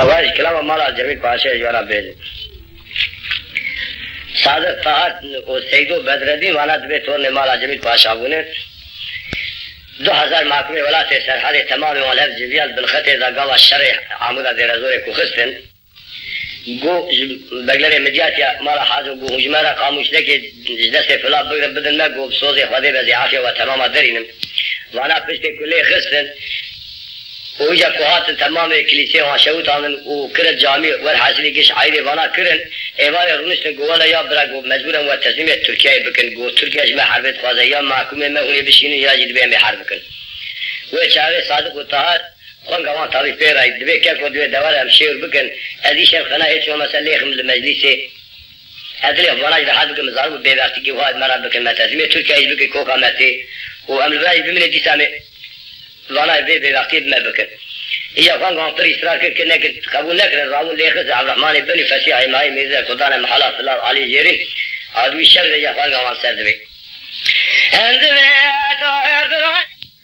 آواز کلام مالا جمیل پاشا جوارا بیج صادق طاعت و سیدو بدردین والا دبی تون مالا جمیل پاشا بونه 2000 محکمه ولایت سرحد تمام والد جبیل بالخط ذا قوا الشرع عمود دير زور كوخستن جو بغلر مديات مال حاجه جو جمره قاموش لك دسته فلا بدل ما جو صوزي خدي بزعافيه وتمام درين وانا بشت كله خستن وجا قوات تمام كليسيه وشوت عن وكرت جامع والحاصل كيش عيري وانا كرن ايوار رونست جوالا يا برا مجبورا وتسليم تركيا بكن جو تركيا جمع حرب خوازيا محكومه ما هو بشين ياجد بهم حرب كن وچاره صادق وطاهر خون قوان طالب پیرای دبی که کو دو دوار هم شیر بکن ادیش خنا هیچ مسئله خم المجلس ادلی افغانای ده حد مزار و به وقتی که واحد مرا بکن متزمه ترکیه ای بکن کوکامتی و امروزی بمن دیسامه وانا به وقتی ما بکن یا خون قوان پر اصرار کنه که قبول نکرد راول لیخز عبدالرحمن بن فسیح مای میزه خدای محلا صلی الله علیه جری ادوی شر یا خون قوان سر دبی اند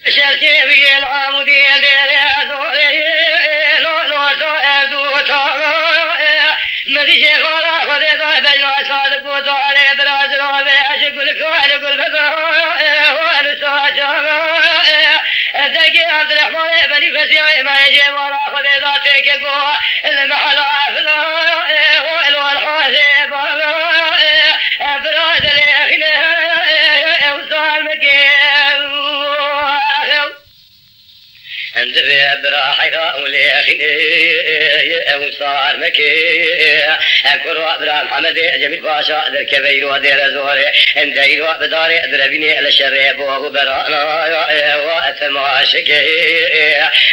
شرطي بيل عمودي مدي غلا خذ بين صادق وطالع براز رابع اشكل كل كل وانا ساجا اتقي عبد الرحمن بني فزيع ما يجي ورا خذ ذاتك القوه المحل عفلا والحاسب براز الاخنا وصال مكين عند بابرا حيرا وليخني وصار مكي اكبر ابرا محمد جميل باشا در كبير ودير زوري عند ايرو بداري دربيني الشريب وبرانا واتماشكي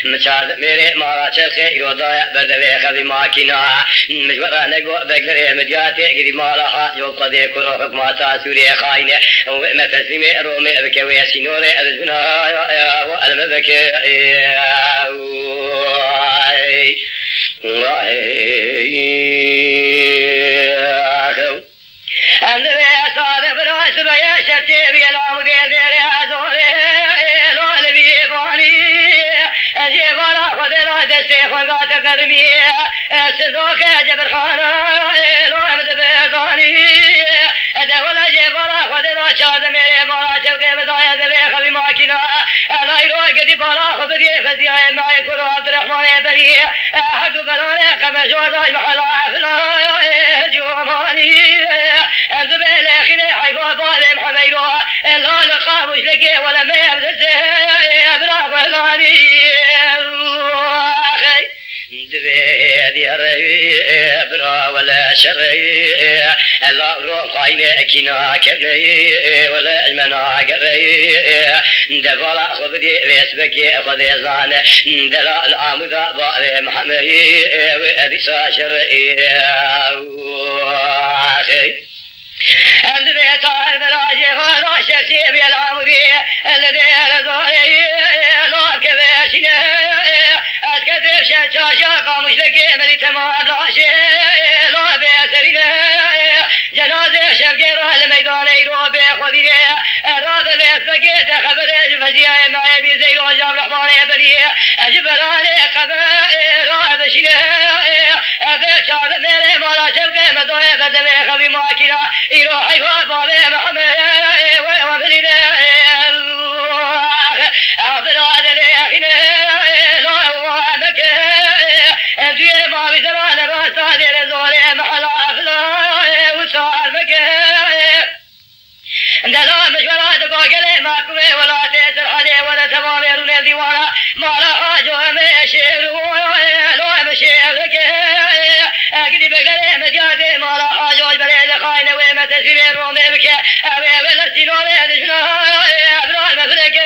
مشاد ميري مارا شخي روضايا بدوي خذي ماكينا مجبرا نقو بقلري مدياتي قدي مالها جو قدي كرو حكماتا سوري خاينة ومتسمي رومي بكوي سينوري الزنا والمبكي and the صادق براس بيا شتي بيلام دير ازوري لو لبي باني اجي ورا خدرا دسي فقات قدمي سدوك جبر خانا لو عبد بغاني ادا ولا جي ورا خدرا شاد ميري مارا چوكي بدايا دبي خبي ماكينا انا يرو قدي بارا خدري فزيا ما يكون عبد الرحمن بري حق بلانه كما جوزاي محلا عفلا جوماني انزبه لخيني حيقو بالي محميرو لا لقاموش لكي ولا ما يبدسي ابرا بلاني دبي دياري ابرا ولا شري لا روحي كينا كبري ولا المنا قري دبلا خذي بيسبكي خذي زان دلا العمدا بالي محمي وابي شري عند بيتار براجي غلا شتي بالعمدي الذي رضي لا كبشنا أتكثر شاشا قاموش لكي ملي تمام راشي لا بيسرنا جنازة شبكي الميدان يروح بخذي راد بيسبكي تخبر فزيا ما يبي زي رجال رحمن بري أجبراني قبر لا بشنا أبشار ميري مالا شبكي مدوية بدمي خبي ماكينا يروح يفوت بالي محمد وبلينا أبراد اليخنا انتي ما بزمان راسا دير زولي محل عفلا وصار مكي دلا مشورات قوكلي ماكوي ولا تيسر حدي ولا تمام يروني ديوانا ما لا حاجو همي شير لو مشير لكي اكدي بقلي مجادي ما لا حاجو البليد خاينة ويما تسيبي رومي بكي اوي ولا سينوري دشنا ابرال مفركي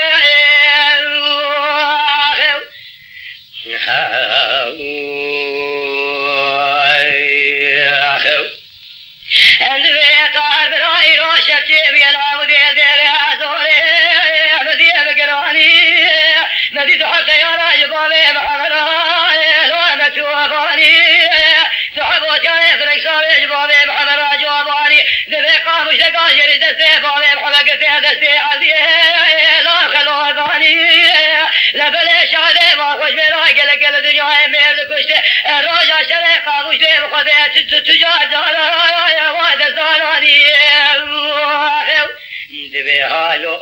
and the car but I rush at you allow the azore nadi agarani nadi dhaka yara jabale mahara lo ana tuwani sahabo jane فريساري جبالي محمرا جواباني ذي قاموش لقاجر دسي بالي محلقتي دسي عزي لا خلوه ضاني لبلي شادي ما خوش براي قل دنيا مير كشت الراجع وشيء خذيت تجاجانا واد زاناني دبي هالو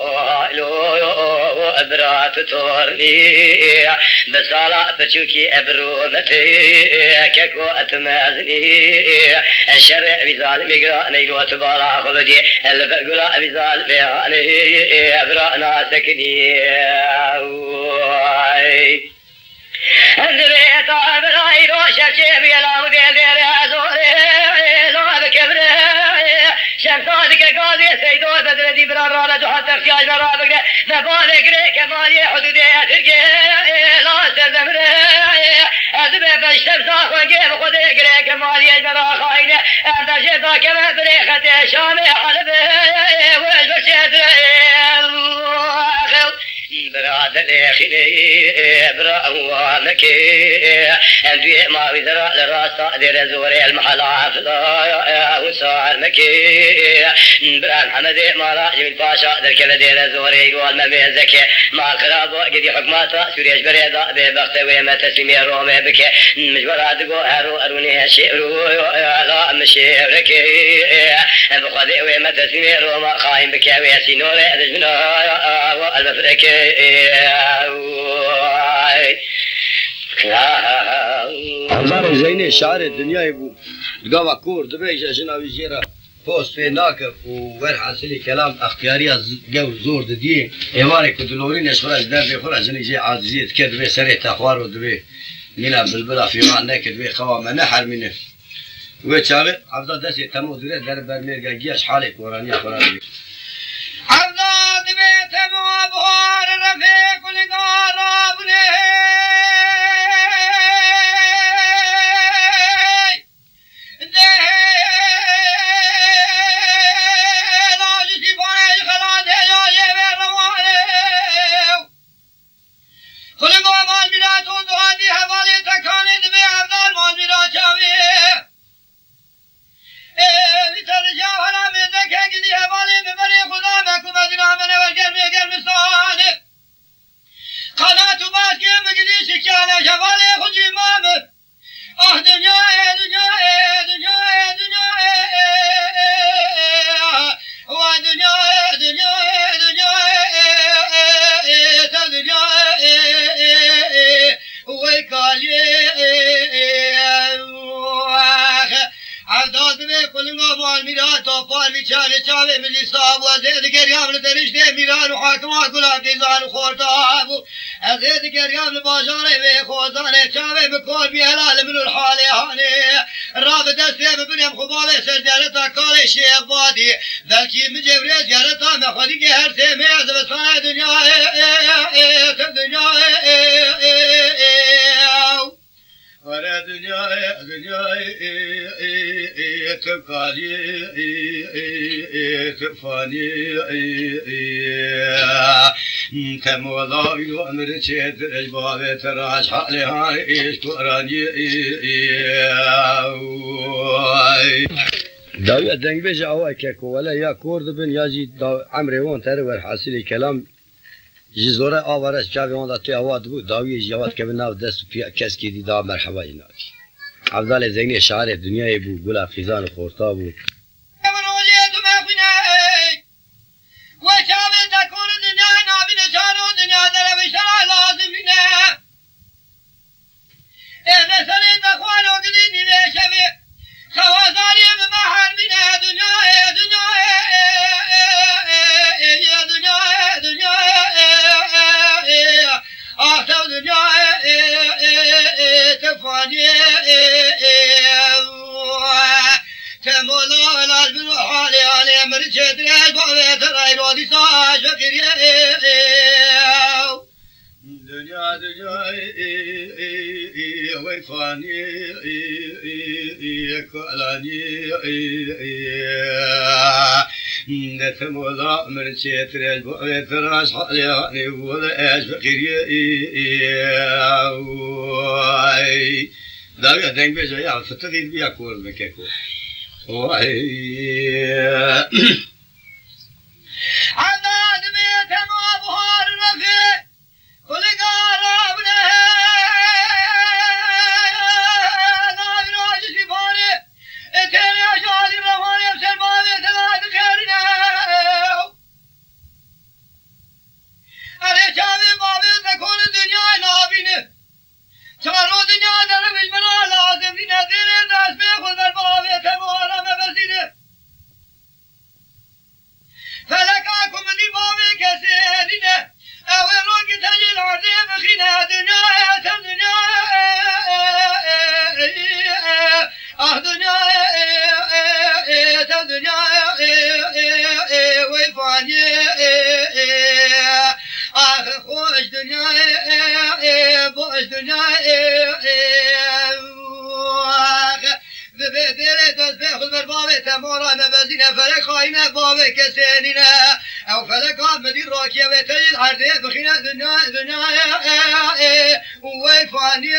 ابرات تورني بصلاة بشوكي ابرونتي ككو اتمازني الشرع بظالم يقرأني وتبارع خلدي البقلاء بظالم يعني ابرانا سكني البيت ابراي روشة شيبي لا مدير دير ازوري لو بكبره شمساتك قاضي سيدو بدردي برارانة وحتى اختياج مرابك نبالك ريك مالي حدودية تركي لا سرزمره أذبه بالشمساخ وقيم خديك ريك مالي المراخاين أنت شفا كما بريخة شامي حلبه وش بشتره براد الخيلي براوانك اندوي ما وزرا لراس دير زوري المحل عفلا وصار مكي بران حمد مالا جميل باشا در كلا دير زوري والمميزك ما قرابو قدي حكماتا سوريش بريدا ببخت ويما تسليمي رومي بك مجبرا دقو هارو اروني شئرو لا مشيرك بخذي ويما تسليمي روما خايم بك ويسينوري دجمنا والمفرك عمر زيني شعر الدنيا يبو قوا كور دبي جناوي جيرا پوست في ناكف وور حاصلي كلام اختياري جو زور ددي ايواري كدلوري نشفرج دربي خرج نجي عاجزيت كدبي سريت اخوار ودبي منا بلبلا في معنى كدبي خوام نحر منه وچاغ عبد دسي تمو دري درب برمير جيش حالك وراني قراني عبد دبي تمو ابوار رفيق ولقاربني بلكي مجبريت يارتا مخاليك هر سيمي بسان دنيا ورا دنيا تبقالي تفاني كمولا يؤمر تشهد الباب تراش حالها ايش قراني داوية دنگ بيجا هوا كيكو ولا يا كورد بن ياجي عمري وان ترور حاصلي كلام جزورة آوارش جاوي وان دا توي هوا دبو داوية جواد كبن ناو دست في كسكي دي دا مرحبا يناكي عبدال زيني شعر الدنيا يبو قولا خيزان خورتا بو نتمولا من شيتر البوء تراش حالي ولا اش فقير داوية دنگ بيجا يا فتدين بيا كور بكيكو دارینه باب کسینینه او فلک آمدی راکیه و تجید عرده بخینه دنیا وی فانی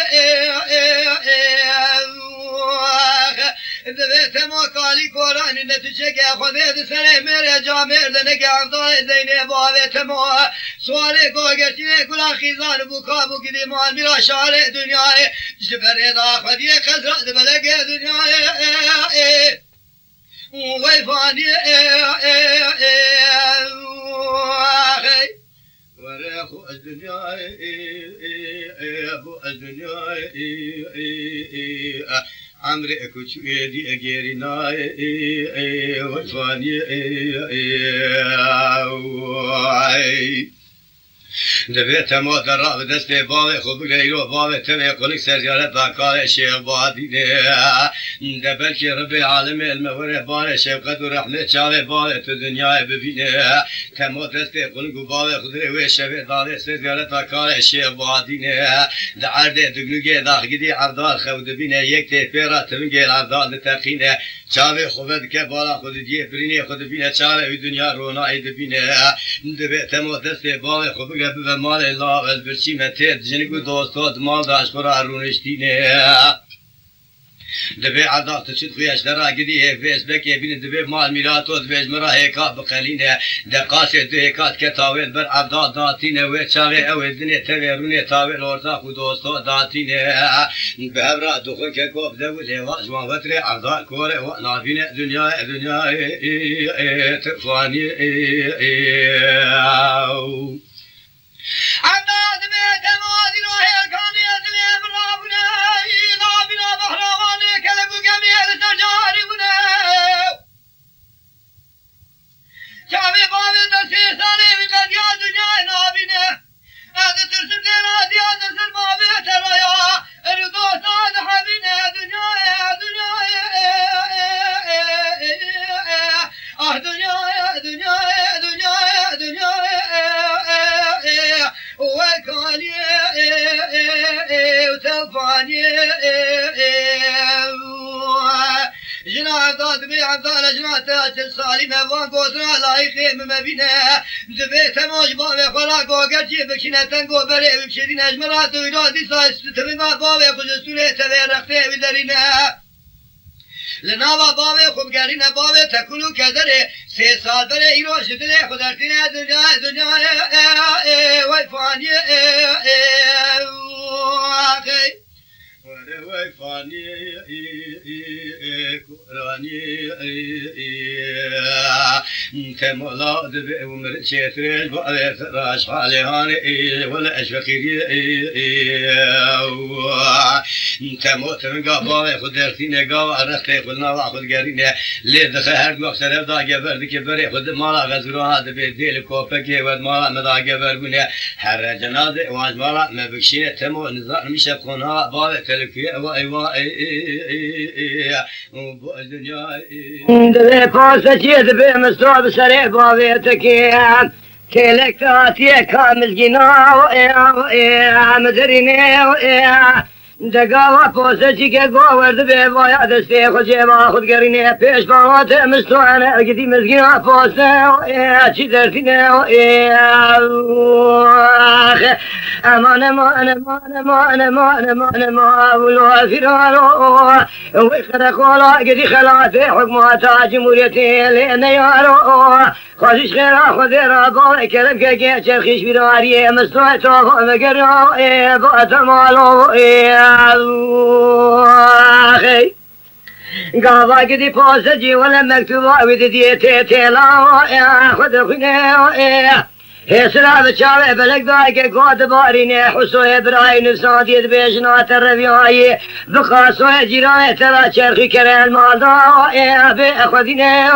دویت ما کالی کورانی نتیجه که خوده دسره میره جا مرده نگه افضای زینه باویت ما سوالی گوگرچینه کلا خیزان بوکا بو کدیمان میرا شعر دنیای جبر داخدی خزرات بلگ دنیای وی فانی ورخو الدنيا ابو الدنيا عمري كوچوي دي اگيري ناي وفاني دبیت ما در راه دست باغ خوب لیرو باغ تمه کنک سرزیارت دکار شیخ بادینه دبل که رب العالم المور بار شفقت و رحمت چاوه باغ تو دنیا ببینه تما دست کنک باغ خود و شفه داره سرزیارت دکار شیخ بادینه در دگنوگه داخگیدی عبدال خود بینه یک تپیرا تمگه عبدال تقینه چاوه خوبت که بالا خود دیه برینه خود بینه چاوه دنیا رونای ببینه دبیت ما دست باغ خوب به مال الله البرچی متید جنگو دوستات مال داشت برا رونشتینه دبی عداقت چید خویش درا گدی فیسبک بین دبی مال میراتو دبیج مرا هیکات بقلینه دقاس دو هیکات که تاویل بر عبدال داتینه و چاوی او دنه تاوی رونه تاویل ارتاق و دوستات داتینه به هبرا دخون که کوب دو لیواج وانوتر عبدال کوره و نافینه دنیا تفانی عبداد بيت ماضي روحي كان يدلي مرابنا نابنا بحراواني كلبو جميل تجاري بنا شعبي بابي دسي سالي بقد يا دنيا نابنا هذا ترسل دينا دي هذا سر بابي ترايا الرضا ساد حبينا دنيا دنيا وكاني وتفاني جناب ذات بي عبدال جناب تاج الصالي مبان قدرة لايخي مبينة دبيت موج بابي خلا قوغرجي بكشنة تنقو بري بكشدين اجمرات ويرادي سايس تبما بابي خجستولي تبي رختي بدرينة لنابا بابي خوبگرینه بابي تکونو کدره 3 سال بره ایرو شدله خودرتینه دنیا وی فانی وی فانی قرانی تمولاد به عمر چترل و راش حالهان ولا اشفقیری تموت من قابا خود درتی نگاه رخت خودنا و خودگرینه لید خهر گوخ سر دا گبردی که بره خود مالا غزروها به دل کوپکی و مالا مدا گبرگونه هر جنازه واج مالا مبکشینه تمو نزار میشه قنها با تلفیه و ایوا دنیا دبی پاسچی دبی مستوب سری باویتکی تلکتاتی کامزگینا و مدرینه دگاوا پاسچی که گوورد به وایا دسته خود جوا خودگرینه پیش باوات مستوانه اگدی مزگینا پاسه چی درتینه امان ولو فرارو وخرقولا اگدی خلافه حکماتا جمهوریتی لینه یارو خوشش خیرا خود را با کرم که چرخیش بیراریه مستوه توفا مگرو با تمالو قابا قدي بوسجي ولا مكتوبة ودي تيلا خد خنيه هسرا بچاوه بلک دای که گاد بارینه حسوه برای نفسادیت بیشنات رویایی بخاصوه جیران ترا چرخی کرن مالدا به خودینه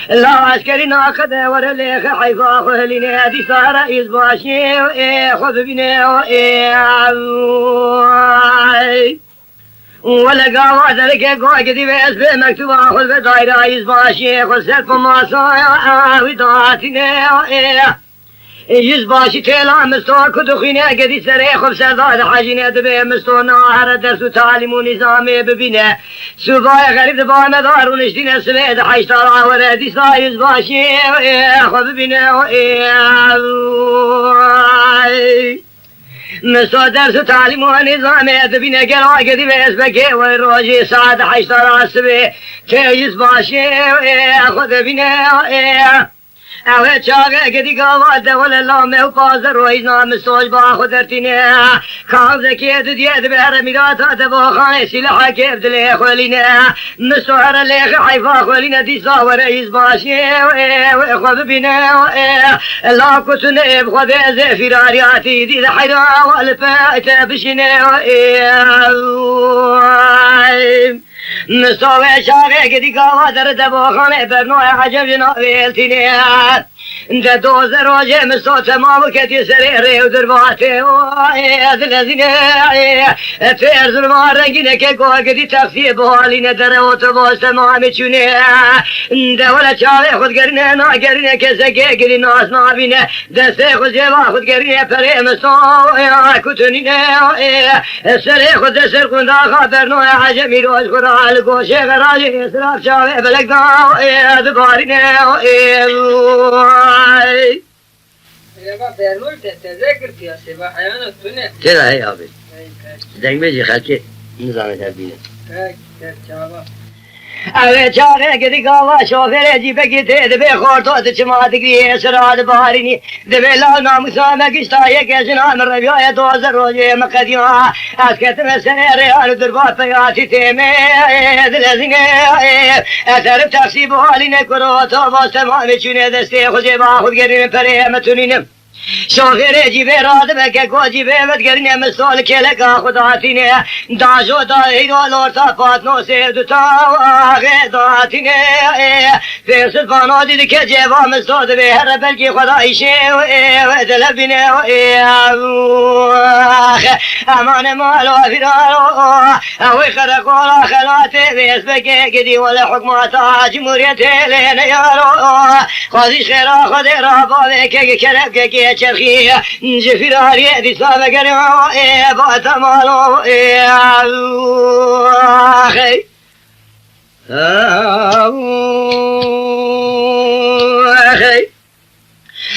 لا عسکری ناقده ور لیخ حیفا خوهلینه دیسا رئیس باشی خود بینه ولا قاوة ذلك قوة قدي بأسبه مكتوبة خذ بدايرة يزباشي خذ سلف ماسا وداتنا يز باشي تيلا مستوى كدخينة قدي سري خب سرداد حاجينة دبي مستوى ناهر درس تعليم ونظامي ببينة سوبايا غريب دبا مدار ونشدين سميد حيشتار وردي سايز باشي خب ببينة مستوى درس تعليم ونظامي ببينة قرا قدي بيسبكي والروجي سعد حيشتار سبي تيز باشي خب ببينة اوه چاقه کدی گاواده ولی لامه و پازر روی نام سوش با خودرتینه کامزه که دیده بهر میراتا دبا خانه سلاحه که بدله خولینه مستوهر لیخ حیفا خولینه دیسا و رئیس باشه و خواه ببینه لا کتونه بخواه بیزه فیراریاتی دید حیرا والپایت بشینه مستوى شاقه كدي قاوة درد بوخانه برنوه عجب جناويل تينيه انت دوز روجه مستوى تمام كتي سريري ودرباته ذلذينه تيرز المارنجينه كقوة كدي تخفيه بوالينه دروت بوز تمامي چونه انت ولا شاقه خود قرنه نا قرنه كسكه كدي ناس نابينه دسته خود جوا خود قرنه پره مستوى كتنينه سري خود دسر قنده خبرنوه عجبي روز قرآن الگوشه غراجی اسراف شاوه بلگداو دبارینه سیبا فرمول تذکر کیا سیبا حیانو تونه چرا ہے آبی دنگ بیجی خلکی نظام تبینه چابا اوه چاقه کدی گاوا شوفر جیبه گیته دبه خورتو چما دگری سراد بارینی دبه لال ناموسا مگشتایه کشنا من ربیای دوزر روجه مقدیما از کتم سنه ریال دربات پیاتی تیمه دلزینه اثر تقسیب حالینه کرو تو باز تمامی چونه دسته خوزه با خود گرین پره متونینم شوفر جیبه راد بکه کو جیبه بدگرینه مثال کلکا خداتینه داجو دایرو لورتا پاتنو سیر دوتا آغه داتینه فیصد پانو دیدی که جیبا مستاد به هر بلکی خدایشه و دلبینه امان مالو فیرارو اوی خرقولا خلاته بیس بکه گدی ولی حکماتا جمهوریت لینه یارو خوزیش خیرا خودی را باوه که کرب که چرخی جفیراریه دیسا بگرم با تمالو خی خی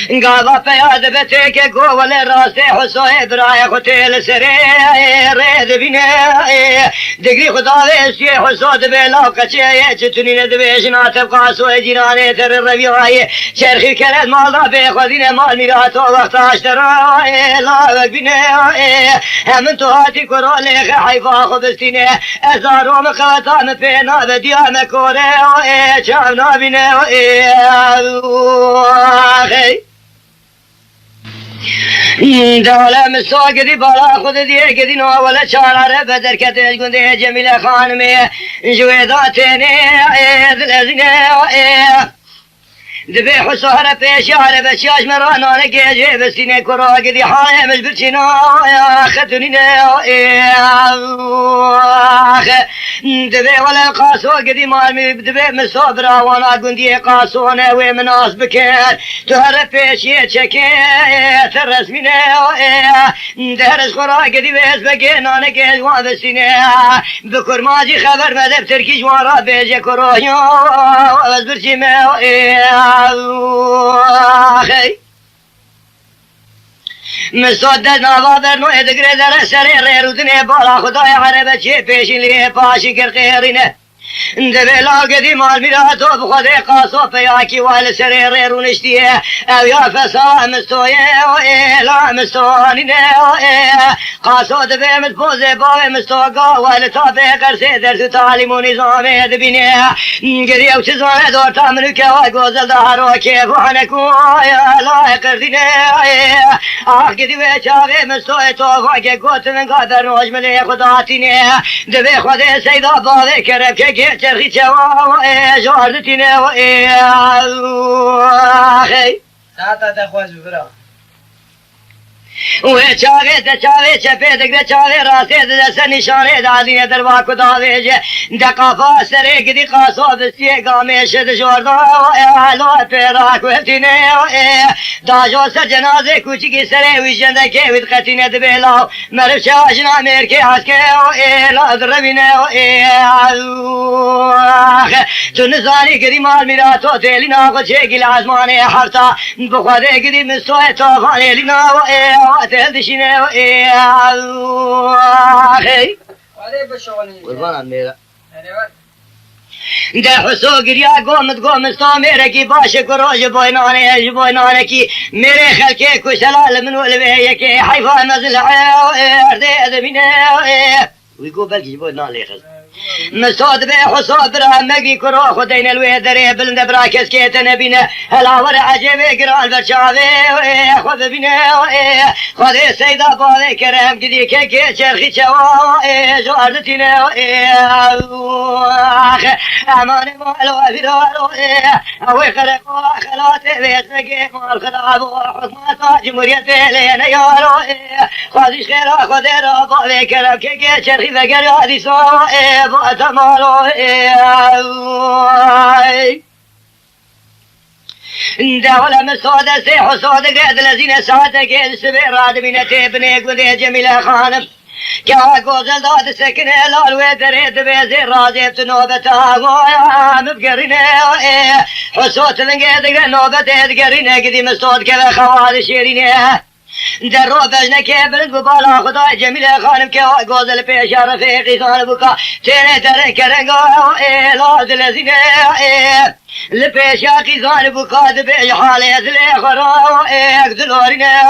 گاوا پیاد بته که گوول راسته حسوه برای خوتیل سره رید بینه دگری خدا ویستی حسود بلا قچه چتونی ندوه جنات قاسو جیرانه تر رویای چرخی کرد مالدا به خودین مال میراتو وقتاش درای لاوک بینه همین تو هاتی کرو لیخ حیفا خودستینه ازارو مقوطان پینا به دیام کوره چام نابینه دولة مساقدي بالا خود دي قدين ولا شارع بدر كتل قندي جميلة خانمي جويداتيني ذلزيني دبي حسوهر بيشار بشاش مرانا نجي بسيني كرا قدي حايم البرشنا يا خدنينا دبي ولا قاسو قدي مالمي دبي مصابرا وانا قندي قاسونا ومناس بكير تهر بيشي تشكي ترسمينا درس خرا قدي بس بقينا نجي وابسيني بكر ماجي خبر مذهب تركي جوارا بيجي كرا يا برشما خي مصدد نوا برنو ادگره در سر رودنه بالا خدای عربه چه پیشین لیه پاشی کر خیرینه دبلا قدي مال ميراتو بخذي قاصو فياكي والسرير رونشتيه او يا فسا مستويه لا مستواني قاصو دبي متبوزي باوي مستوقا والتابي قرسي درس تعليم ونظامي دبيني قدي او تزاني دور تامنك وقوزل دارو كيف وحنكو لا قرديني قدي ويشاغي مستوي توفاكي قوت من قادر روج ملي خداتيني دبي خذي سيدا باوي كرب که چرخی چوا جاردتینه و آخی تا تخواز ببرا و چاوه ده چاوه چپه دگره چاوه راسته ده سر نشانه دادینه در واکو داویجه ده قفا سره گدی قاسو بسیه گامه شد جوردا و احلو پیدا کوتینه داجو سر جنازه کوچکی سره ویجنده که وید قطینه ده بیلاو مرف شاشنا مرکه حسکه لا دربینه تو نزانی گری مال میرا تو تیلی ناقو چه گل ازمانه حرطا بخواده گری مستوه توفانه لینا و تل دشینه و آره بشوانی قربانم میرا آره ده حسو گریا گومستا میره کی باشه کروج بوینانه کی میره خلکه کشلال منو لبه یکی حیفان نزل ارده ادمینه ويقول بلكي جبود نالي خز مسود به حصاد برا مقي كرو خدين الوي دري بلند براكس كيت نبينا هلا ورا عجيب قرال برشاوي خذ بينا خذ سيدا بالي كرم قدي كي شرخي شوا جوردتنا امان مالو فيرو او خرق خلات بيتك مال خلاب وحكمه جمهوريه لنا يارو خذ خير خذ بالي كرم كي شرخي فقر هذه سوا بأتمالو دولة مسودة سيح وصودة قاد الذين سعادة قاد سبير راد من تبنيك وذي جميلة خانم كوا قوزل داد سكنة لالوي دريد بيزي رازي بتنوبتها ويا مبقرينة حسوت لنقاد نوبة تقرينة قدي مسود كذا خوال شيرينة در رو بجنه که برد ببالا خدای جمیل خانم که گوزل پیش رفیقی خان بکا تیره تره کرنگا ایلاد لزینه لپیش قیزان بکا دبیج حالی ازلی خورا ایک دلورینه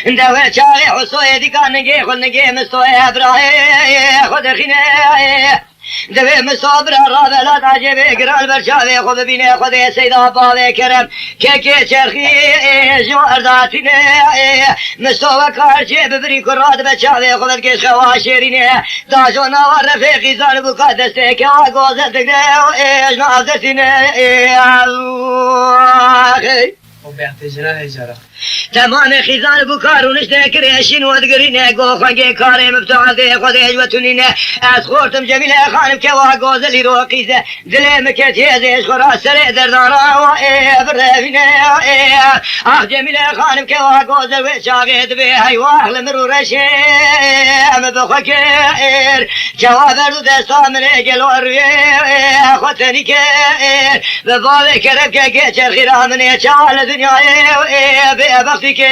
دوه چاقی حسوی دیکانگی خودنگی مستوی ابراهی خود خینه دوی مصابر رابلات عجیب گرال برشاوی خود بینه خود سیدا باوی کرم که چرخی جورداتینه مستوى کارچه ببری کراد بچاوی خود کش خواشرینه داجو نوار رفیقی زان بکا دسته که آگوزه دگره ایش نافدتینه تمام خیزان بکارونش نکرشین و دگرینه گو خانگه کاره مبتعاده خود اجوتونینه از خورتم جمیل خانم که واه گوزلی رو قیزه دل مکتیزش خورا سر دردانا و برفینه اخ جمیل خانم که واه گوزل و چاقید به حیواه لمرو رشه ام بخوکر جواب رو دستا منه گلو روی خودتنی که به باب کرب که چرخی را منه چال دنیای بختی که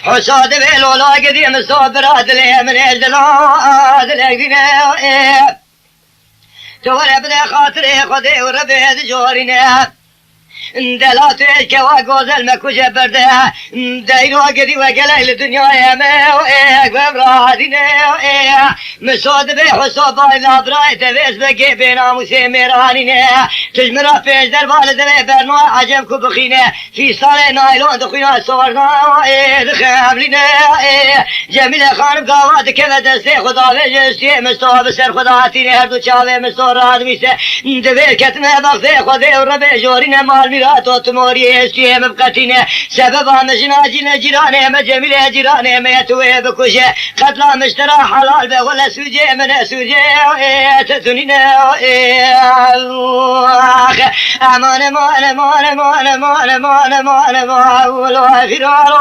حساد به لولا قدیم صبرات له من اجلاد لقدینه تو ربنا خاطر خودی و رب جورینه دلاتش که و گوزل مکوشه برده دینو قدی و گلیل دنیای ما و ایک بمرادینه مسود به حساب لابرای تویز بگی بیناموسی میرانینه تجمرا پیش در والده برنو عجم کو بخینه فی سال نایلون دخوینا سورنا و اید خملینه جمیل خانم گاوات که و دسته خدا وجستی مستوى بسر خدا تینه هر دو چاوه مستوى راد میسه دویر کتنه بخته خودی و رب جورینه مال میراتو تموری استی مبقتینه سبب آمشنا جیرانه ما جمیل جیرانه ما توی بکشه قتلا مشترا حلال به ولا سوجه من سوجه تتونینه امان مان ولا فرارو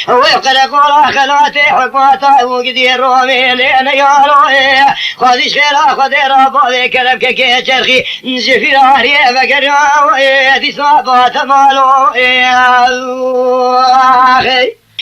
ويقرا قرا خلاتي حكماتا وقدي الرومي لين يارو خذي خيرا خذي رابو كلام كي چرخي زفيراري بقرا دي صابات مالو